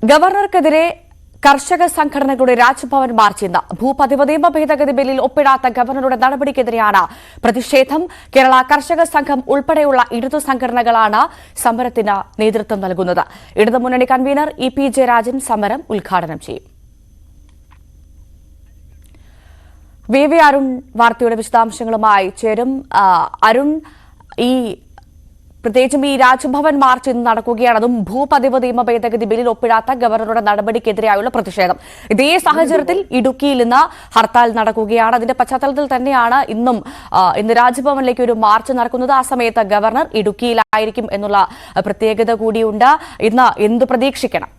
ഗവർണർക്കെതിരെ കർഷക സംഘടനകളുടെ രാജ്ഭവൻ മാർച്ച് ഇന്ന്. ഭൂപതിവ് നിയമ ഭേദഗതി ബില്ലിൽ ഒപ്പിടാത്ത ഗവർണറുടെ നടപടിക്കെതിരെയാണ് പ്രതിഷേധം. കേരള കർഷക സംഘം ഉൾപ്പെടെയുള്ള ഇടതു സംഘടനകളാണ് സമരത്തിന് നേതൃത്വം നൽകുന്നത്. ഇടതുമുന്നണി കൺവീനർ ഇ.പി. ജയരാജൻ സമരം ഉദ്ഘാടനം ചെയ്യും. വി അരുൺ വാർത്തയുടെ വിശദാംശങ്ങളുമായി ചേരും. അരുൺ, പ്രത്യേകിച്ചും ഈ രാജ്ഭവൻ മാർച്ച് ഇന്ന് നടക്കുകയാണ്. അതും ഭൂപതിവ് നിയമ ഭേദഗതി ബില്ലിൽ ഒപ്പിടാത്ത ഗവർണറുടെ നടപടിക്കെതിരെയായുള്ള പ്രതിഷേധം. ഇതേ സാഹചര്യത്തിൽ ഇടുക്കിയിൽ ഇന്ന് ഹർത്താൽ നടക്കുകയാണ്. അതിന്റെ പശ്ചാത്തലത്തിൽ തന്നെയാണ് ഇന്ന് രാജ്ഭവനിലേക്ക് ഒരു മാർച്ച് നടക്കുന്നത്. ആ സമയത്ത് ഗവർണർ ഇടുക്കിയിലായിരിക്കും എന്നുള്ള പ്രത്യേകത കൂടിയുണ്ട്. ഇന്ന് എന്ത് പ്രതീക്ഷിക്കണം?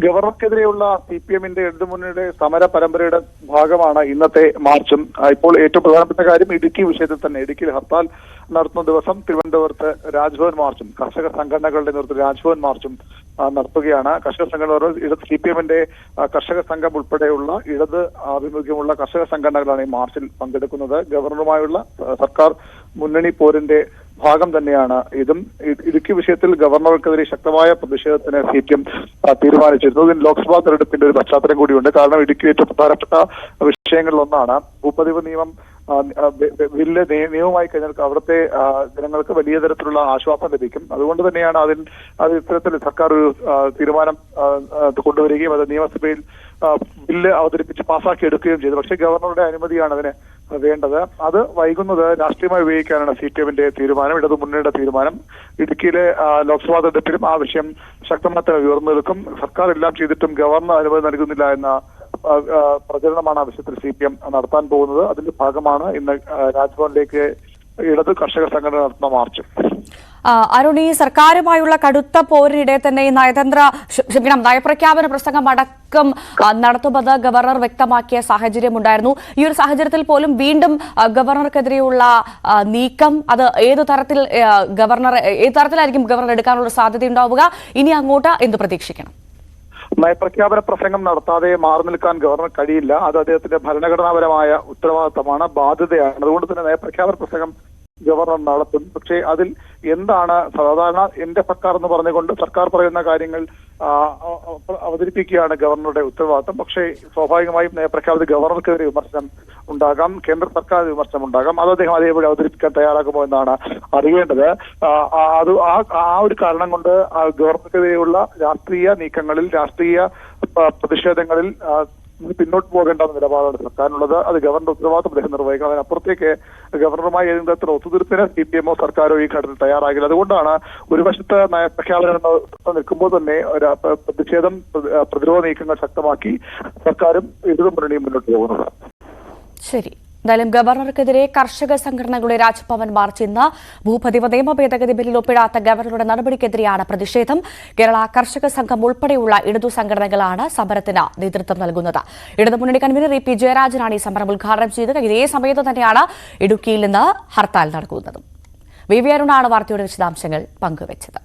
ഗവർണർക്കെതിരെയുള്ള CPM-ന്റെ ഇടതുമുന്നണിയുടെ സമര പരമ്പരയുടെ ഭാഗമാണ് ഇന്നത്തെ മാർച്ചും. ഇപ്പോൾ ഏറ്റവും പ്രധാനപ്പെട്ട കാര്യം ഇടുക്കി വിഷയത്തിൽ തന്നെ. ഇടുക്കിയിൽ ഹർത്താൽ നടത്തുന്ന ദിവസം തിരുവനന്തപുരത്ത് രാജ്ഭവൻ മാർച്ചും കർഷക സംഘടനകളുടെ നേതൃത്വത്തിൽ രാജ്ഭവൻ മാർച്ചും നടത്തുകയാണ്. കർഷക സംഘടന CPM-ന്റെ കർഷക സംഘം ഉൾപ്പെടെയുള്ള ഇടത് ആഭിമുഖ്യമുള്ള കർഷക സംഘടനകളാണ് ഈ മാർച്ചിൽ പങ്കെടുക്കുന്നത്. ഗവർണറുമായുള്ള സർക്കാർ മുന്നണി പോരിന്റെ ഭാഗം തന്നെയാണ് ഇതും. ഇടുക്കി വിഷയത്തിൽ ഗവർണർക്കെതിരെ ശക്തമായ പ്രതിഷേധത്തിന് CPM തീരുമാനിച്ചിരുന്നു. ഇതിന് ലോക്സഭാ തെരഞ്ഞെടുപ്പിന്റെ ഒരു പശ്ചാത്തലം കൂടിയുണ്ട്. കാരണം ഇടുക്കി ഏറ്റവും പ്രധാനപ്പെട്ട വിഷയങ്ങളിലൊന്നാണ്. ഭൂപതിവ് നിയമം ബില്ല് നിയമമായി കഴിഞ്ഞാൽ അവിടുത്തെ ജനങ്ങൾക്ക് വലിയ തരത്തിലുള്ള ആശ്വാസം ലഭിക്കും. അതുകൊണ്ട് തന്നെയാണ് അത് ഇത്തരത്തിൽ സർക്കാർ ഒരു തീരുമാനം കൊണ്ടുവരികയും അത് നിയമസഭയിൽ ബില്ല് അവതരിപ്പിച്ച് പാസാക്കി എടുക്കുകയും ചെയ്തു. പക്ഷേ ഗവർണറുടെ അനുമതിയാണ് അതിന് വേണ്ടത്. അത് വൈകുന്നത് രാഷ്ട്രീയമായി ഉപയോഗിക്കാനാണ് CPM-ന്റെ തീരുമാനം, ഇടതുമുന്നണിയുടെ തീരുമാനം. ഇടുക്കിയിലെ ലോക്സഭാ തെരഞ്ഞെടുപ്പിലും ആ വിഷയം ശക്തമായി ഉയർന്നു നിൽക്കും. സർക്കാർ എല്ലാം ചെയ്തിട്ടും ഗവർണർ അനുമതി നൽകുന്നില്ല എന്ന പ്രചരണമാണ് ആ വിഷയത്തിൽ CPM നടത്താൻ പോകുന്നത്. അതിന്റെ ഭാഗമാണ് ഇന്ന് രാജ്ഭവനിലേക്ക് ഇടത് കർഷക സംഘടന നടത്തുന്ന മാർച്ച്. അരുൺ, ഈ സർക്കാരുമായുള്ള കടുത്ത പോരിനിടെ തന്നെ ഈ നയപ്രഖ്യാപന പ്രസംഗം അടക്കം നടത്തുമെന്ന് ഗവർണർ വ്യക്തമാക്കിയ സാഹചര്യമുണ്ടായിരുന്നു. ഈ ഒരു സാഹചര്യത്തിൽ പോലും വീണ്ടും ഗവർണർക്കെതിരെയുള്ള നീക്കം അത് ഏത് തരത്തിലായിരിക്കും ഗവർണർ എടുക്കാനുള്ള സാധ്യതയുണ്ടാവുക? ഇനി അങ്ങോട്ട് എന്ത് പ്രതീക്ഷിക്കണം? നയപ്രഖ്യാപന പ്രസംഗം നടത്താതെ മാറി നിൽക്കാൻ ഗവർണർ കഴിയില്ല. അത് അദ്ദേഹത്തിന്റെ ഭരണഘടനാപരമായ ഉത്തരവാദിത്തമാണ്, ബാധ്യതയാണ്. അതുകൊണ്ട് തന്നെ നയപ്രഖ്യാപന പ്രസംഗം ഗവർണർ നടത്തും. പക്ഷേ അതിൽ എന്താണ് സാധാരണ എന്റെ സർക്കാർ എന്ന് പറഞ്ഞുകൊണ്ട് സർക്കാർ പറയുന്ന കാര്യങ്ങൾ അവതരിപ്പിക്കുകയാണ് ഗവർണറുടെ ഉത്തരവാദിത്തം. പക്ഷേ സ്വാഭാവികമായും നയപ്രഖ്യാപനത്തിൽ ഗവർണർക്കെതിരെ വിമർശനം ഉണ്ടാകാം, കേന്ദ്ര സർക്കാർ വിമർശനം ഉണ്ടാകാം. അത് അദ്ദേഹം അതേപോലെ അവതരിപ്പിക്കാൻ തയ്യാറാകുമോ എന്നാണ് അറിയേണ്ടത്. അത് ആ ഒരു കാരണം കൊണ്ട് ഗവർണർക്കെതിരെയുള്ള രാഷ്ട്രീയ നീക്കങ്ങളിൽ, രാഷ്ട്രീയ പ്രതിഷേധങ്ങളിൽ പിന്നോട്ട് പോകേണ്ട നിലപാടാണ് സർക്കാരിനുള്ളത്. അത് ഗവർണർ ഉത്തരവാദിത്തം അദ്ദേഹം നിർവഹിക്കണം. അതിനപ്പുറത്തേക്ക് ഗവർണറുമായി ഏതെങ്കിലും തരത്തിലുള്ള ഒത്തുതീർപ്പിന് CPM-ഓ സർക്കാരോ ഈ ഘട്ടത്തിൽ തയ്യാറാകില്ല. അതുകൊണ്ടാണ് ഒരു വശത്ത് നയപ്രഖ്യാപനം നിൽക്കുമ്പോൾ തന്നെ പ്രതിഷേധം, പ്രതിരോധ നീക്കങ്ങൾ ശക്തമാക്കി സർക്കാരും ഇടതുമുന്നണിയും മുന്നോട്ട് പോകുന്നത്. ശരി, എന്തായാലും ഗവർണർക്കെതിരെ കർഷക സംഘടനകളുടെ രാജ്ഭവൻ മാർച്ച് ഇന്ന്. ഭൂപതിവ് നിയമ ഭേദഗതി ബില്ലിൽ ഒപ്പിടാത്ത ഗവർണറുടെ നടപടിക്കെതിരെയാണ് പ്രതിഷേധം. കേരള കർഷക സംഘം ഉൾപ്പെടെയുള്ള ഇടതു സംഘടനകളാണ് സമരത്തിന് നേതൃത്വം നൽകുന്നത്. ഇടതുമുന്നണി കൺവീനർ ഇ.പി. ജയരാജനാണ് ഈ സമരം ഉദ്ഘാടനം ചെയ്തത്. ഇതേ സമയത്ത് തന്നെയാണ് ഇടുക്കിയിൽ നിന്ന് ഹർത്താൽ നടക്കുന്നത്. വി അരുണാണ് വാർത്തയുടെ വിശദാംശങ്ങൾ പങ്കുവച്ചത്.